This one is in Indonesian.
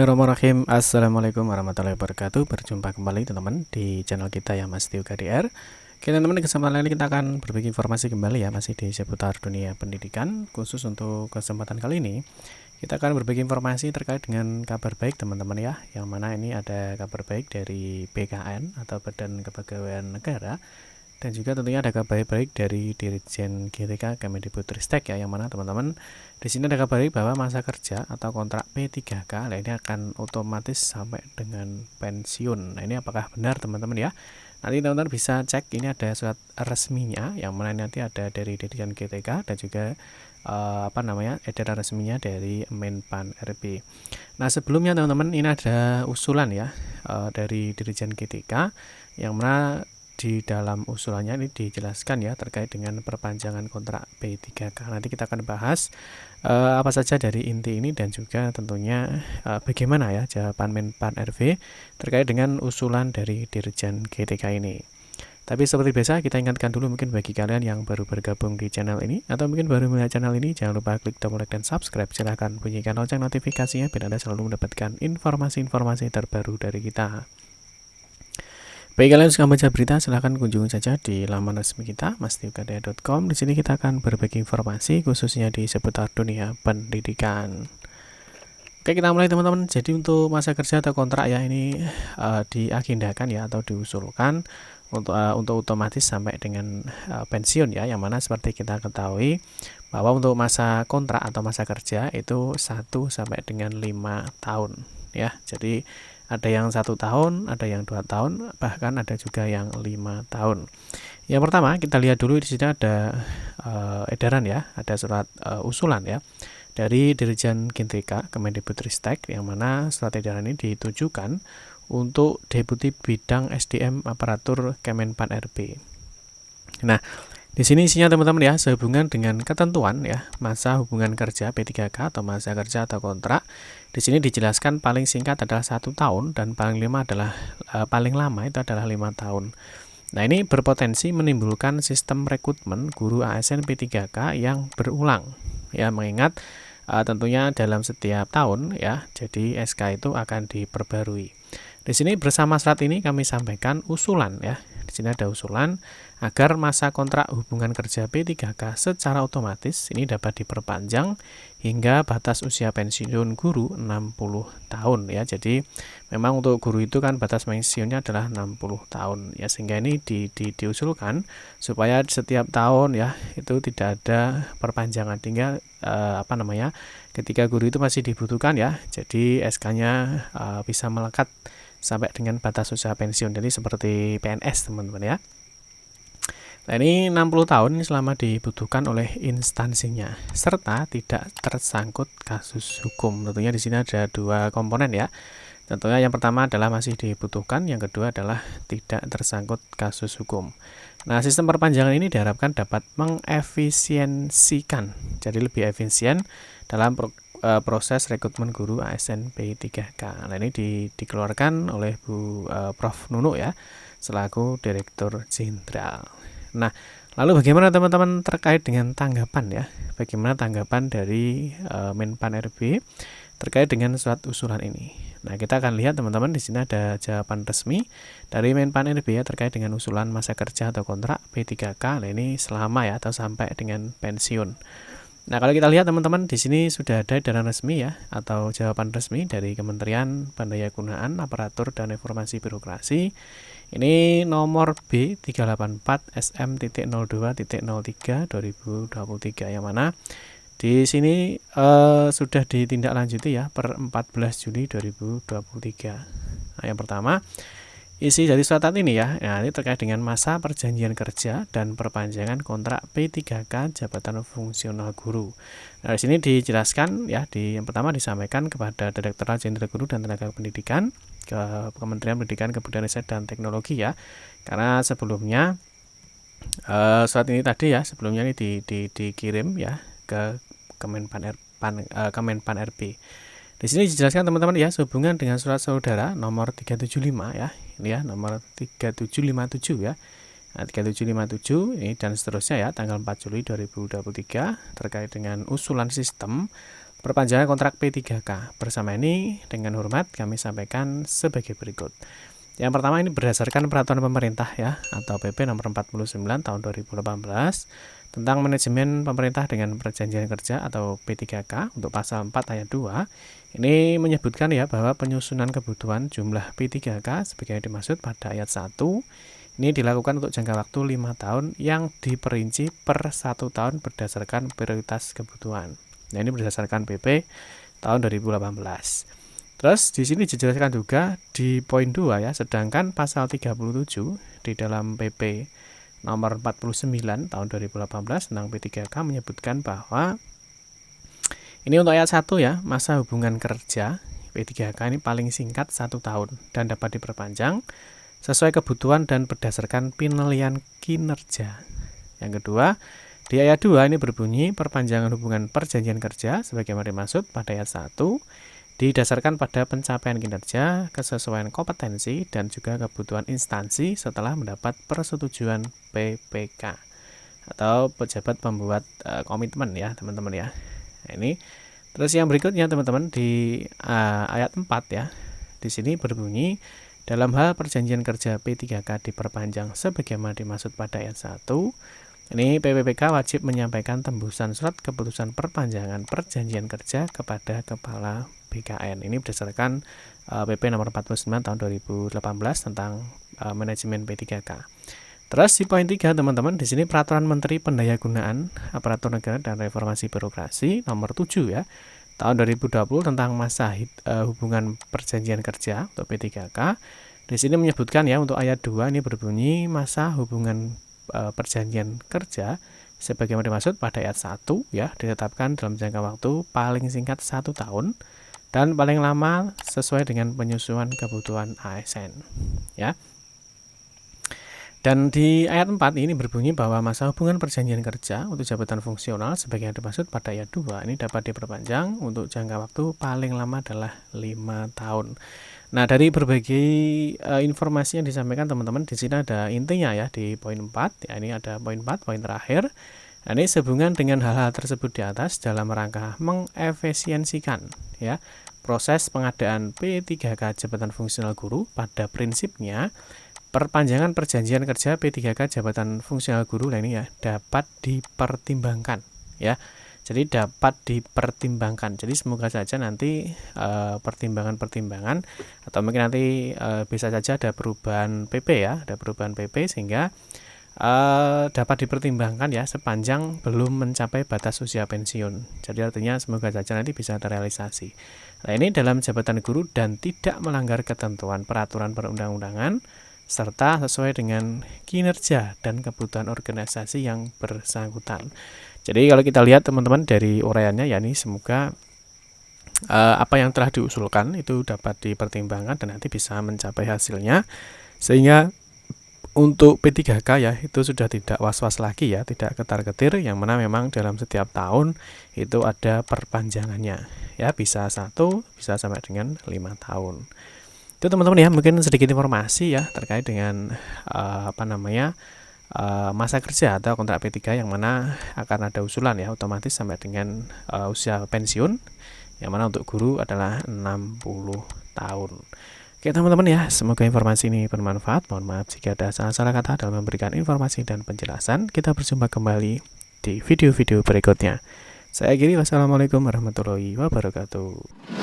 Bismillahirrahmanirrahim. Assalamualaikum warahmatullahi wabarakatuh. Berjumpa kembali teman-teman di channel kita ya, Mas Tio KDR. Oke teman-teman, di kesempatan ini kita akan berbagi informasi kembali ya, masih di seputar dunia pendidikan. Khusus untuk kesempatan kali ini kita akan berbagi informasi terkait dengan kabar baik teman-teman ya, yang mana ini ada kabar baik dari BKN atau Badan Kepegawaian Negara, dan juga tentunya ada kabar baik dari Dirjen GTK Kemendikbudristek ya, yang mana teman-teman di sini ada kabar baik bahwa masa kerja atau kontrak P3K ini akan otomatis sampai dengan pensiun. Nah, ini apakah benar teman-teman ya? Nanti teman-teman bisa cek, ini ada surat resminya yang mana nanti ada dari Dirjen GTK dan juga edaran resminya dari Menpan RB. Nah, sebelumnya teman-teman ini ada usulan ya dari Dirjen GTK, yang mana di dalam usulannya ini dijelaskan ya terkait dengan perpanjangan kontrak P3K. Nanti kita akan bahas apa saja dari inti ini dan juga tentunya bagaimana ya jawaban Menpan RB terkait dengan usulan dari Dirjen GTK ini. Tapi seperti biasa kita ingatkan dulu, mungkin bagi kalian yang baru bergabung di channel ini atau mungkin baru melihat channel ini, jangan lupa klik tombol like dan subscribe. Silahkan bunyikan lonceng notifikasinya biar Anda selalu mendapatkan informasi-informasi terbaru dari kita. Bagi kalian yang suka baca berita, silahkan kunjungi saja di laman resmi kita, mastiukadea.com. Di sini kita akan berbagi informasi khususnya di seputar dunia pendidikan. Oke, kita mulai teman-teman. Jadi untuk masa kerja atau kontrak ya, ini diagendakan ya atau diusulkan untuk otomatis sampai dengan pensiun ya, yang mana seperti kita ketahui bahwa untuk masa kontrak atau masa kerja itu 1 sampai dengan 5 tahun ya. Jadi ada yang 1 tahun, ada yang 2 tahun, bahkan ada juga yang 5 tahun. Yang pertama kita lihat dulu, di sini ada edaran ya, ada surat usulan ya dari Dirjen GTK Kemendikbudristek, yang mana surat edaran ini ditujukan untuk Deputi Bidang SDM Aparatur Kemenpan RB. Nah, di sini isinya teman-teman ya, sehubungan dengan ketentuan ya masa hubungan kerja P3K atau masa kerja atau kontrak. Di sini dijelaskan paling singkat adalah 1 tahun dan paling lama itu adalah 5 tahun. Nah, ini berpotensi menimbulkan sistem rekrutmen guru ASN P3K yang berulang ya, mengingat tentunya dalam setiap tahun ya, jadi SK itu akan diperbarui. Di sini bersama surat ini kami sampaikan usulan ya. Di sini ada usulan agar masa kontrak hubungan kerja P3K secara otomatis ini dapat diperpanjang hingga batas usia pensiun guru 60 tahun ya. Jadi memang untuk guru itu kan batas pensiunnya adalah 60 tahun ya, sehingga ini diusulkan supaya setiap tahun ya itu tidak ada perpanjangan, tinggal ketika guru itu masih dibutuhkan ya, jadi SK-nya bisa melekat sampai dengan batas usia pensiun, jadi seperti PNS teman-teman ya. Nah, ini 60 tahun ini selama dibutuhkan oleh instansinya serta tidak tersangkut kasus hukum. Tentunya di sini ada 2 komponen ya. Tentunya yang pertama adalah masih dibutuhkan, yang kedua adalah tidak tersangkut kasus hukum. Nah, sistem perpanjangan ini diharapkan dapat mengefisiensikan, jadi lebih efisien dalam proses rekrutmen guru ASN P3K. Nah, ini dikeluarkan oleh Prof. Nunu ya, selaku Direktur Jenderal. Nah, lalu bagaimana teman-teman terkait dengan tanggapan ya? Bagaimana tanggapan dari Menpan RB terkait dengan surat usulan ini? Nah, kita akan lihat teman-teman, di sini ada jawaban resmi dari Menpan RB ya terkait dengan usulan masa kerja atau kontrak P3K. Nah, ini selama ya atau sampai dengan pensiun. Nah, kalau kita lihat teman-teman, di sini sudah ada edaran resmi ya atau jawaban resmi dari Kementerian Pendayagunaan Aparatur dan Informasi Birokrasi. Ini nomor B384 SM.02.03 yang mana di sini sudah ditindaklanjuti ya per 14 Juli 2023. Nah, yang pertama, isi dari surat ini ya, ini terkait dengan masa perjanjian kerja dan perpanjangan kontrak P3K jabatan fungsional guru. Nah, di sini dijelaskan ya, yang pertama disampaikan kepada Direktorat Jenderal Guru dan Tenaga Pendidikan ke Kementerian Pendidikan, Kebudayaan, Riset dan Teknologi ya. Karena sebelumnya surat ini tadi ya, sebelumnya ini dikirim ya ke Kemenpan RB. Di sini dijelaskan teman-teman ya, sehubungan dengan surat saudara nomor 375 ya. Ini ya nomor 3757 ya. Nah, 3757 ini dan seterusnya ya, tanggal 4 Juli 2023 terkait dengan usulan sistem perpanjangan kontrak P3K. Bersama ini dengan hormat kami sampaikan sebagai berikut. Yang pertama ini berdasarkan peraturan pemerintah ya, atau PP nomor 49 tahun 2018 tentang manajemen pemerintah dengan perjanjian kerja atau P3K untuk pasal 4 ayat 2. Ini menyebutkan ya bahwa penyusunan kebutuhan jumlah P3K sebagai dimaksud pada ayat 1 ini dilakukan untuk jangka waktu 5 tahun yang diperinci per 1 tahun berdasarkan prioritas kebutuhan. Nah, ini berdasarkan PP tahun 2018. Terus di sini dijelaskan juga di poin 2 ya, sedangkan pasal 37 di dalam PP nomor 49 tahun 2018 tentang P3K menyebutkan bahwa ini untuk ayat 1 ya, masa hubungan kerja P3K ini paling singkat 1 tahun dan dapat diperpanjang sesuai kebutuhan dan berdasarkan penilaian kinerja. Yang kedua, di ayat 2 ini berbunyi perpanjangan hubungan perjanjian kerja sebagaimana dimaksud pada ayat 1 didasarkan pada pencapaian kinerja, kesesuaian kompetensi, dan juga kebutuhan instansi setelah mendapat persetujuan PPK atau pejabat pembuat komitmen ya teman-teman ya. Nah, ini terus yang berikutnya teman-teman di ayat 4 ya. Di sini berbunyi dalam hal perjanjian kerja P3K diperpanjang sebagaimana dimaksud pada ayat 1. Ini PPPK wajib menyampaikan tembusan surat keputusan perpanjangan perjanjian kerja kepada Kepala BKN. Ini berdasarkan PP nomor 49 tahun 2018 tentang manajemen P3K. Terus di poin 3 teman-teman, di sini peraturan Menteri Pendayagunaan Aparatur Negara dan Reformasi Birokrasi nomor 7 ya, tahun 2020 tentang masa hubungan perjanjian kerja untuk P3K. Di sini menyebutkan ya untuk ayat 2 ini berbunyi masa hubungan perjanjian kerja sebagaimana dimaksud pada ayat 1 ya, ditetapkan dalam jangka waktu paling singkat 1 tahun dan paling lama sesuai dengan penyusunan kebutuhan ASN ya. Dan di ayat 4 ini berbunyi bahwa masa hubungan perjanjian kerja untuk jabatan fungsional sebagaimana dimaksud pada ayat 2 ini dapat diperpanjang untuk jangka waktu paling lama adalah 5 tahun. Nah, dari berbagai informasi yang disampaikan teman-teman, di sini ada intinya ya di poin 4. Ya, ini ada poin 4, poin terakhir. Nah, ini sehubungan dengan hal-hal tersebut di atas dalam rangka mengefisiensikan ya proses pengadaan P3K jabatan fungsional guru. Pada prinsipnya perpanjangan perjanjian kerja P3K jabatan fungsional guru ini ya dapat dipertimbangkan ya. Jadi dapat dipertimbangkan. Jadi semoga saja nanti pertimbangan-pertimbangan atau mungkin nanti bisa saja ada perubahan PP ya, ada perubahan PP sehingga dapat dipertimbangkan ya sepanjang belum mencapai batas usia pensiun. Jadi artinya semoga saja nanti bisa terrealisasi. Nah, ini dalam jabatan guru dan tidak melanggar ketentuan peraturan perundang-undangan serta sesuai dengan kinerja dan kebutuhan organisasi yang bersangkutan. Jadi kalau kita lihat teman-teman dari uraiannya ya ini semoga apa yang telah diusulkan itu dapat dipertimbangkan dan nanti bisa mencapai hasilnya sehingga untuk P3K ya itu sudah tidak was-was lagi ya, tidak ketar-ketir, yang mana memang dalam setiap tahun itu ada perpanjangannya ya, bisa 1 bisa sampai dengan 5 tahun. Itu teman-teman ya, mungkin sedikit informasi ya terkait dengan masa kerja atau kontrak P3 yang mana akan ada usulan ya otomatis sampai dengan usia pensiun, yang mana untuk guru adalah 60 tahun. Oke teman-teman ya, semoga informasi ini bermanfaat. Mohon maaf jika ada salah-salah kata dalam memberikan informasi dan penjelasan. Kita berjumpa kembali di video-video berikutnya. Saya akhiri, wassalamualaikum warahmatullahi wabarakatuh.